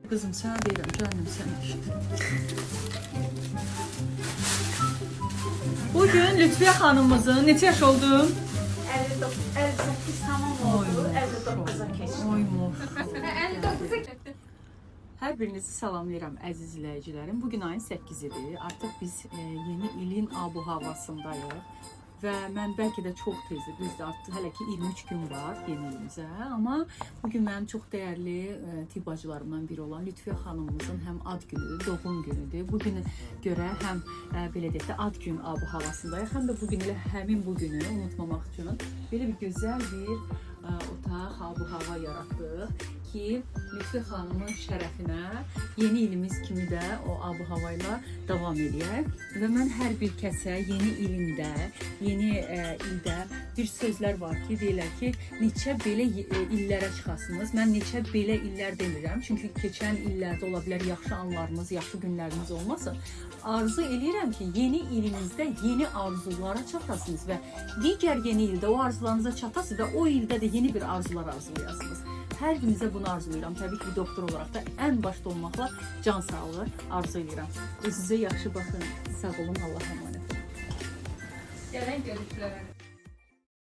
Kızım sana deyirəm, canım sen eşit. Bugün Lütfiye Hanımımızın neçə yaş oldun? 58 tamam oldu. 59'a keçdi. Oy moş. 59'a Hər birinizi salamlayıram əziz izləyicilərim. Bugün ayın 8-idir. Artıq biz yeni ilin abu-havasındayıq. Və mən bəlkə də çox tezdir, düzdür, artıq hələ ki 23 gün var yeni ilimizə. Amma bugün mənim çox dəyərli tibb bacılarımdan biri olan Lütfiyə xanımımızın həm ad günüdür, doğum günüdür. Bugünə görə həm belə deyək də ad gün abu-havasındayıq, həm də bugün elə həmin bu günü unutmamaq üçün belə bir gözəl bir otaq, abu-hava yaratdıq ki, Lütfiyə xanımın şərəfinə yeni ilimiz kimi də o abu-hava ilə davam edək. Və mən hər bir kəsə yeni ilində, yeni ildə bir sözlər var ki, deyirlər ki, neçə belə illərə çıxasınız. Mən neçə belə illər demirəm, çünki keçən illərdə ola bilər yaxşı anlarınız, yaxşı günləriniz olmasın. Arzu eləyirəm ki, yeni ilinizdə yeni arzulara çatasınız və digər yeni ildə o arzularınıza çatasınız və o ildə də yeni bir arzular arzulayasınız. Hər gününüzə bunu arzulayıram. Təbii ki, bir doktor olaraq da ən başda olmaqla can sağlığı arzu edirəm. Özünüzə yaxşı baxın. Sağ olun, Allah'a emanet olun. gələn görüşlərə.